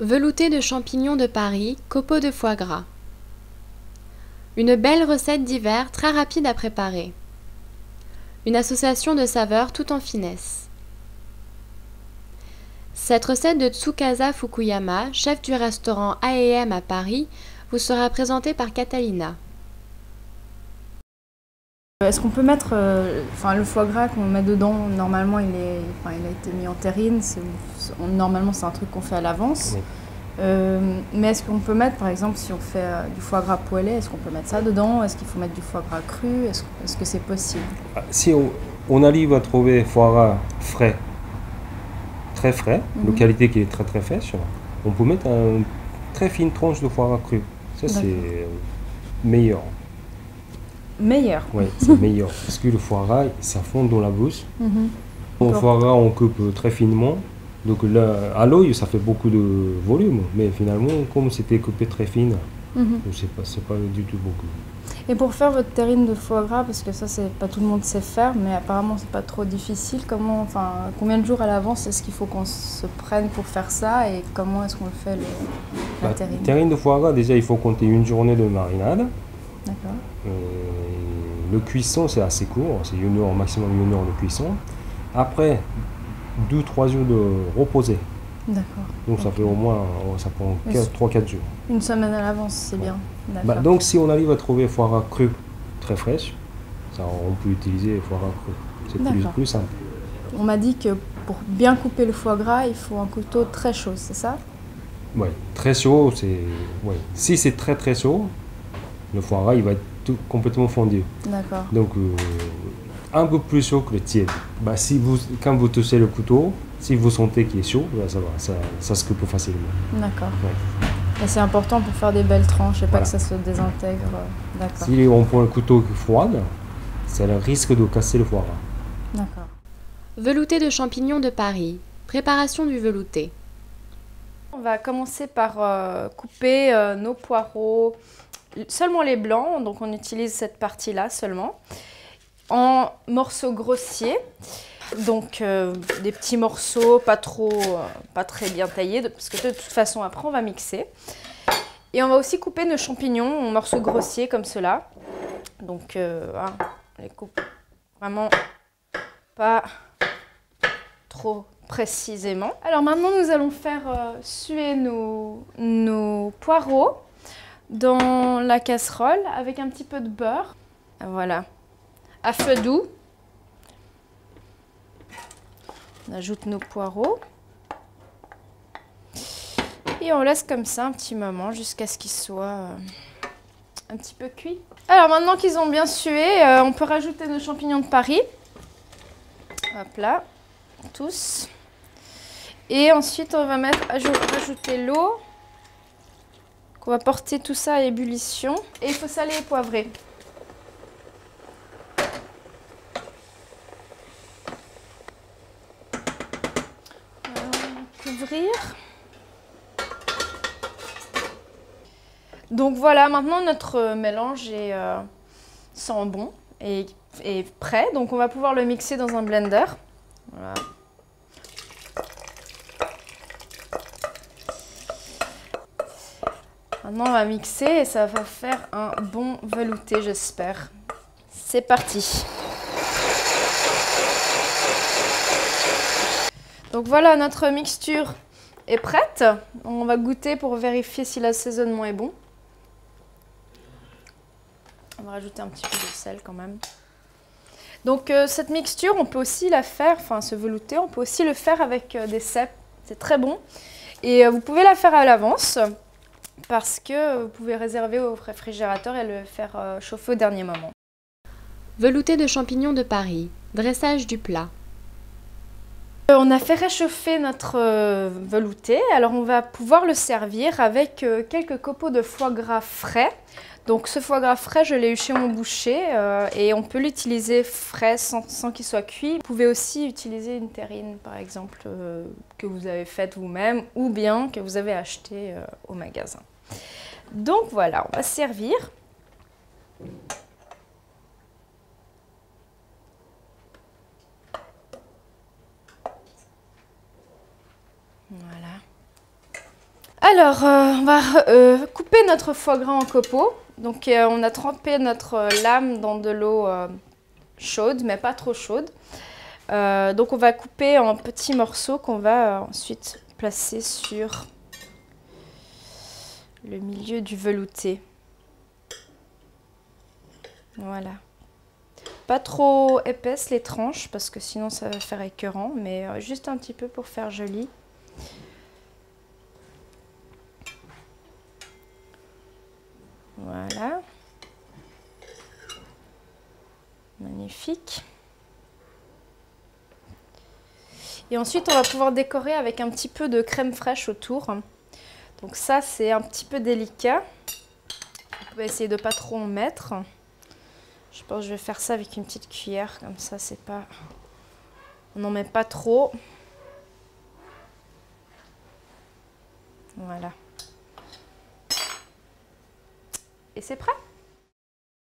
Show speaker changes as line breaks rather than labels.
Velouté de champignons de Paris, copeaux de foie gras. Une belle recette d'hiver très rapide à préparer. Une association de saveurs tout en finesse. Cette recette de Tsukasa Fukuyama, chef du restaurant A&M à Paris, vous sera présentée par Catalina.
Est-ce qu'on peut mettre le foie gras qu'on met dedans, normalement il a été mis en terrine, normalement c'est un truc qu'on fait à l'avance.
Oui.
Mais est-ce qu'on peut mettre, par exemple, si on fait du foie gras poêlé, est-ce qu'on peut mettre ça dedans? Est-ce qu'il faut mettre du foie gras cru? Est-ce que c'est possible?
Si on arrive à trouver foie gras frais, très frais, de qualité qui est très très fraîche, on peut mettre une très fine tranche de foie gras cru. Ça c'est meilleur.
Meilleur.
Oui, c'est meilleur. Parce que le foie gras, ça fond dans la bouche. Le foie gras, on coupe très finement. Donc là, à l'œil, ça fait beaucoup de volume. Mais finalement, comme c'était coupé très fine, c'est pas du tout beaucoup.
Et pour faire votre terrine de foie gras, parce que ça, c'est pas tout le monde sait faire, mais apparemment c'est pas trop difficile. Combien de jours à l'avance est-ce qu'il faut qu'on se prenne pour faire ça et comment est-ce qu'on le fait la terrine?
Terrine de foie gras, déjà il faut compter une journée de marinade.
D'accord.
Le cuisson, c'est assez court, c'est une heure, maximum une heure de cuisson. Après, 2-3 jours de reposer.
D'accord.
Donc ça fait au moins, ça prend 3-4 jours.
Une semaine à l'avance, c'est bien. D'accord.
Donc si on arrive à trouver foie gras cru, très fraîche, ça, on peut utiliser foie gras cru. C'est plus simple.
On m'a dit que pour bien couper le foie gras, il faut un couteau très chaud, c'est ça?
Oui, très chaud, c'est... Ouais. Si c'est très très chaud, le foie gras il va être complètement fondu.
D'accord.
Donc un peu plus chaud que le tiède. Quand vous touchez le couteau, si vous sentez qu'il est chaud, ça va, ça se coupe facilement.
D'accord.
Ouais.
Et c'est important pour faire des belles tranches et pas que ça se désintègre. D'accord.
Si on prend un couteau froid, ça risque de casser le foie gras.
D'accord.
Velouté de champignons de Paris. Préparation du velouté.
On va commencer par couper nos poireaux, seulement les blancs, donc on utilise cette partie-là seulement, en morceaux grossiers. Donc des petits morceaux, pas très bien taillés, parce que de toute façon après on va mixer. Et on va aussi couper nos champignons en morceaux grossiers comme cela. Donc on les coupe vraiment pas trop précisément. Alors maintenant nous allons faire suer nos poireaux dans la casserole avec un petit peu de beurre. Voilà, à feu doux. On ajoute nos poireaux et on laisse comme ça un petit moment jusqu'à ce qu'ils soient un petit peu cuits. Alors maintenant qu'ils ont bien sué, on peut rajouter nos champignons de Paris. Hop là, tous. Et ensuite on va rajouter l'eau. On va porter tout ça à ébullition. Et il faut saler et poivrer. Couvrir. Donc voilà, maintenant notre mélange sent bon et est prêt. Donc on va pouvoir le mixer dans un blender. Voilà. Maintenant on va mixer et ça va faire un bon velouté, j'espère. C'est parti. Donc voilà, notre mixture est prête. On va goûter pour vérifier si l'assaisonnement est bon. On va rajouter un petit peu de sel quand même. Donc cette mixture, on peut aussi la faire, ce velouté, on peut aussi le faire avec des cèpes. C'est très bon. Et vous pouvez la faire à l'avance parce que vous pouvez réserver au réfrigérateur et le faire chauffer au dernier moment.
Velouté de champignons de Paris. Dressage du plat.
On a fait réchauffer notre velouté, alors on va pouvoir le servir avec quelques copeaux de foie gras frais. Donc ce foie gras frais, je l'ai eu chez mon boucher et on peut l'utiliser frais sans qu'il soit cuit. Vous pouvez aussi utiliser une terrine par exemple que vous avez faite vous-même ou bien que vous avez acheté au magasin. Donc voilà, on va servir. Voilà. Alors, on va couper notre foie gras en copeaux. Donc, on a trempé notre lame dans de l'eau chaude, mais pas trop chaude. Donc, on va couper en petits morceaux qu'on va ensuite placer sur le milieu du velouté. Voilà. Pas trop épaisses les tranches parce que sinon ça va faire écœurant, mais juste un petit peu pour faire joli. Voilà. Magnifique. Et ensuite, on va pouvoir décorer avec un petit peu de crème fraîche autour. Donc ça, c'est un petit peu délicat. Vous pouvez essayer de ne pas trop en mettre. Je pense que je vais faire ça avec une petite cuillère, comme ça, c'est pas... On n'en met pas trop. Voilà. Et c'est prêt!